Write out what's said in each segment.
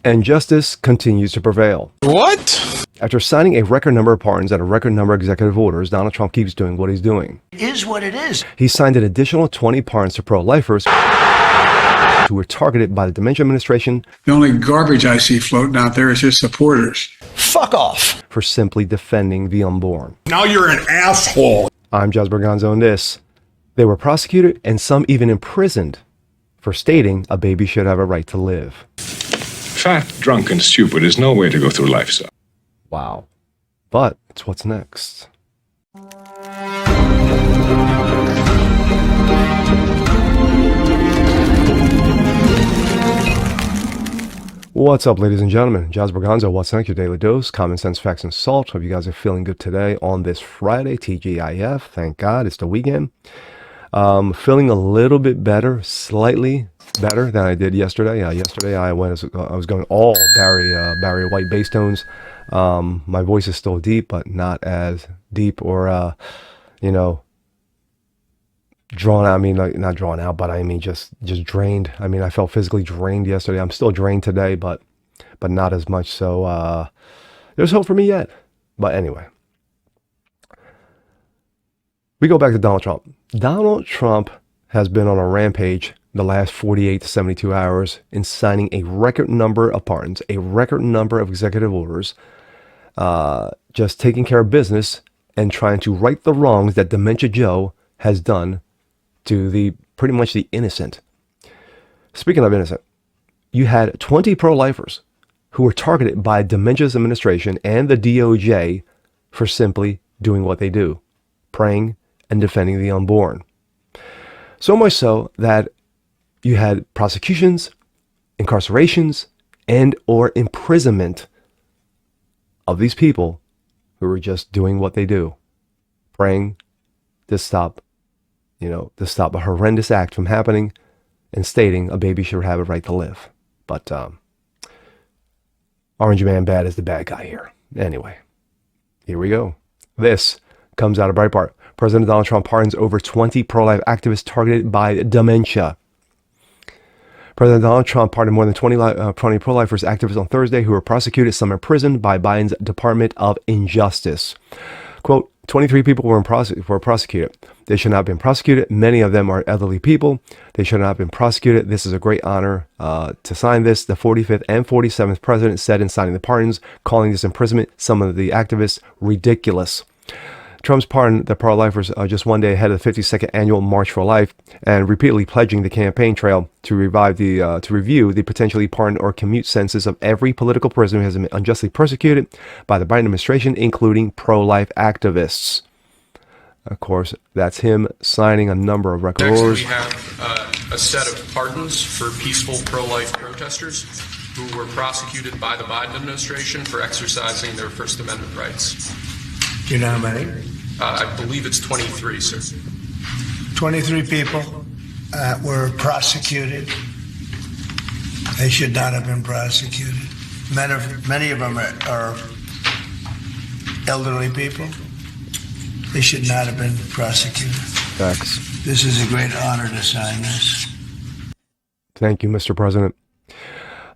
And justice continues to prevail. What? After signing a record number of pardons and a record number of executive orders, Donald Trump keeps doing what he's doing. It is what it is. He signed an additional 20 pardons to pro-lifers who were targeted by the Dementia administration. The only garbage I see floating out there is his supporters. Fuck off. For simply defending the unborn. Now you're an asshole. I'm Jazz Berganzo, and this. They were prosecuted and some even imprisoned for stating a baby should have a right to live. Fat, drunk, and stupid is no way to go through life, sir. Wow. But it's what's next. What's up, ladies and gentlemen? Jazz Berganzo, what's next? Your daily dose, common sense, facts, and salt. Hope you guys are feeling good today on this Friday, TGIF. Thank God, it's the weekend. Feeling a little bit better, slightly better than I did yesterday. Yesterday I was going all Barry White bass tones. My voice is still deep, but not as deep or drawn out. I mean, like, not drawn out, but I mean just drained. I mean, I felt physically drained yesterday. I'm still drained today, but not as much. So there's hope for me yet. But anyway, we go back to Donald Trump. Donald Trump has been on a rampage the last 48 to 72 hours in signing a record number of pardons, a record number of executive orders, just taking care of business and trying to right the wrongs that Dementia Joe has done to the pretty much the innocent. Speaking of innocent, you had 20 pro-lifers who were targeted by Dementia's administration and the DOJ for simply doing what they do, praying and defending the unborn. So much so that you had prosecutions, incarcerations, and or imprisonment of these people who were just doing what they do, praying to stop a horrendous act from happening and stating a baby should have a right to live. But Orange Man Bad is the bad guy here. Anyway, here we go. This comes out of Breitbart. President Donald Trump pardons over 20 pro-life activists targeted by dementia. President Donald Trump pardoned more than 20 pro-lifers activists on Thursday who were prosecuted, some imprisoned by Biden's Department of Injustice. Quote, 23 people were prosecuted. They should not have been prosecuted. Many of them are elderly people. They should not have been prosecuted. This is a great honor to sign this. The 45th and 47th president said in signing the pardons, calling this imprisonment, some of the activists, ridiculous. Trump's pardoned the pro-lifers just one day ahead of the 52nd annual March for Life and repeatedly pledging the campaign trail to review the potentially pardoned or commute sentences of every political prisoner who has been unjustly persecuted by the Biden administration, including pro-life activists. Of course, that's him signing a number of record orders. Next, we have a set of pardons for peaceful pro-life protesters who were prosecuted by the Biden administration for exercising their First Amendment rights. Do you know how many? I believe it's 23, sir. 23 people were prosecuted. They should not have been prosecuted. Many of them are elderly people. They should not have been prosecuted. Facts. This is a great honor to sign this. Thank you, Mr. President.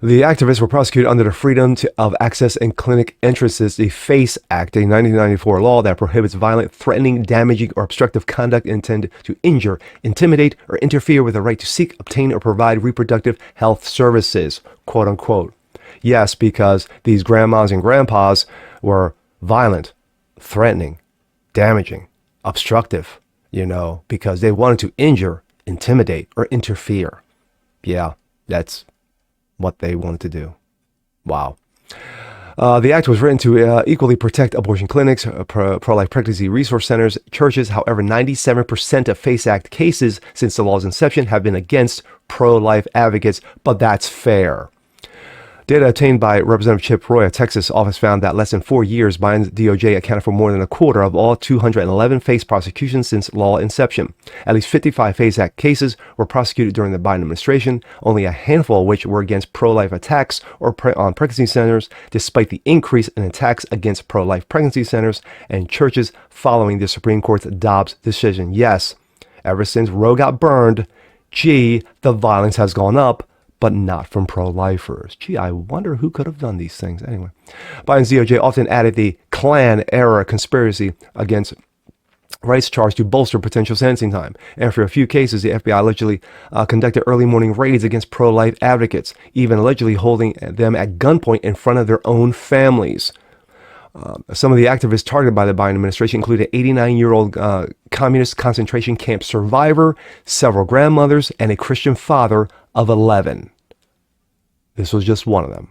The activists were prosecuted under the Freedom of Access and Clinic Entrances, the FACE Act, a 1994 law that prohibits violent, threatening, damaging, or obstructive conduct intended to injure, intimidate, or interfere with the right to seek, obtain, or provide reproductive health services, quote unquote. Yes, because these grandmas and grandpas were violent, threatening, damaging, obstructive, because they wanted to injure, intimidate, or interfere. Yeah, that's what they wanted to do. Wow. The act was written to equally protect abortion clinics, pro-life pregnancy resource centers, churches. However, 97% of FACE Act cases since the law's inception have been against pro-life advocates, but that's fair. Data obtained by Representative Chip Roy, a Texas office, found that less than 4 years, Biden's DOJ accounted for more than a quarter of all 211 FACE prosecutions since law inception. At least 55 FACE Act cases were prosecuted during the Biden administration, only a handful of which were against pro-life attacks or on pregnancy centers, despite the increase in attacks against pro-life pregnancy centers and churches following the Supreme Court's Dobbs decision. Yes, ever since Roe got burned, the violence has gone up, but not from pro-lifers. Gee, I wonder who could have done these things. Anyway, Biden's DOJ often added the Klan-era conspiracy against rights charge to bolster potential sentencing time. And for a few cases, the FBI allegedly conducted early morning raids against pro-life advocates, even allegedly holding them at gunpoint in front of their own families. Some of the activists targeted by the Biden administration included an 89-year-old communist concentration camp survivor, several grandmothers, and a Christian father of 11. This was just one of them.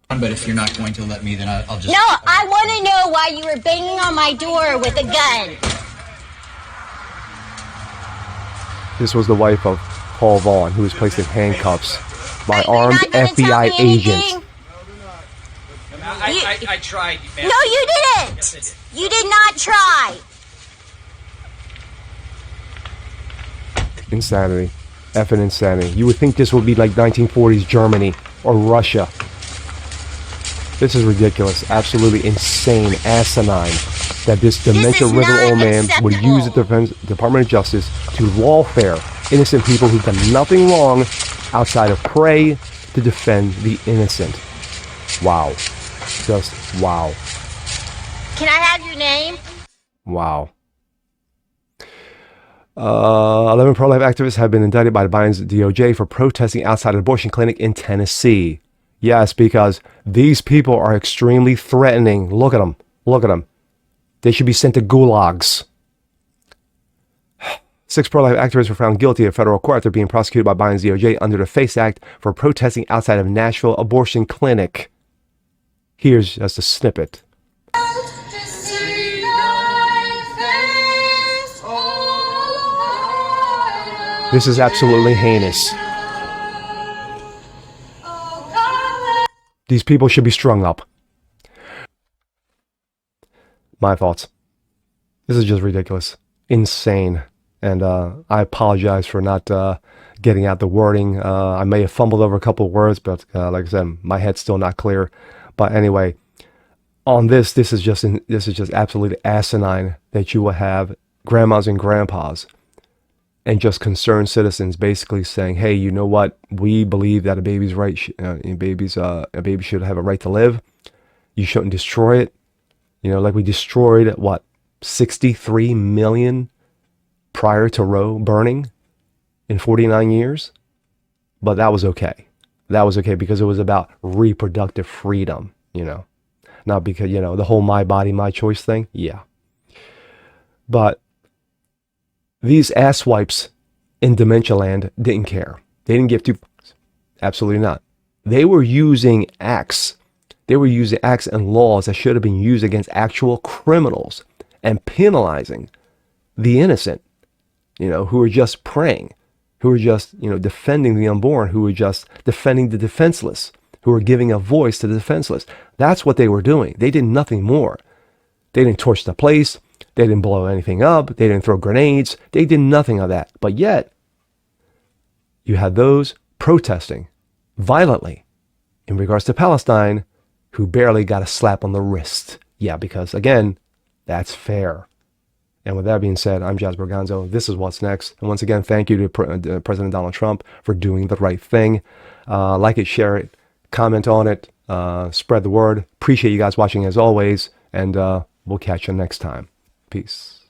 But if you're not going to let me, then I'll just... No, I want to know why you were banging on my door with a gun. This was the wife of Paul Vaughn, who was placed in handcuffs by You're armed not gonna tell FBI me anything? agents. I tried. No, you didn't. Yes, I did. You did not try. Insanity. Effing insanity. You would think this would be like 1940s Germany or Russia. This is ridiculous. Absolutely insane, asinine that this dementia-riddled old man would use the Department of Justice to lawfare innocent people who've done nothing wrong outside of pray to defend the innocent. Wow. Just wow. Can I have your name? Wow. 11 pro-life activists have been indicted by the Biden's DOJ for protesting outside an abortion clinic in Tennessee. Yes, because these people are extremely threatening. Look at them. Look at them. They should be sent to gulags. 6 pro-life activists were found guilty in federal court after being prosecuted by Biden's DOJ under the FACE Act for protesting outside of Nashville abortion clinic. Here's just a snippet. This is absolutely heinous. These people should be strung up. My thoughts. This is just ridiculous. Insane. And I apologize for not getting out the wording. I may have fumbled over a couple of words, but like I said, my head's still not clear. But anyway, on this is just absolutely asinine that you will have grandmas and grandpas and just concerned citizens basically saying, "Hey, you know what? We believe that a baby's right. A baby should have a right to live. You shouldn't destroy it. You know, like we destroyed 63 million prior to Roe burning in 49 years, but that was okay. That was okay because it was about reproductive freedom. You know, not because the whole my body, my choice thing. Yeah, but." These asswipes in dementia land didn't care. They didn't give two fucks. Absolutely not. They were using acts. They were using acts and laws that should have been used against actual criminals and penalizing the innocent, who were just praying, who were just, defending the unborn, who were just defending the defenseless, who were giving a voice to the defenseless. That's what they were doing. They did nothing more. They didn't torch the place. They didn't blow anything up. They didn't throw grenades. They did nothing of that. But yet, you had those protesting violently in regards to Palestine who barely got a slap on the wrist. Yeah, because again, that's fair. And with that being said, I'm Jazz Berganzo. This is What's Next. And once again, thank you to President Donald Trump for doing the right thing. Like it, share it, comment on it, spread the word. Appreciate you guys watching as always. And we'll catch you next time. Peace.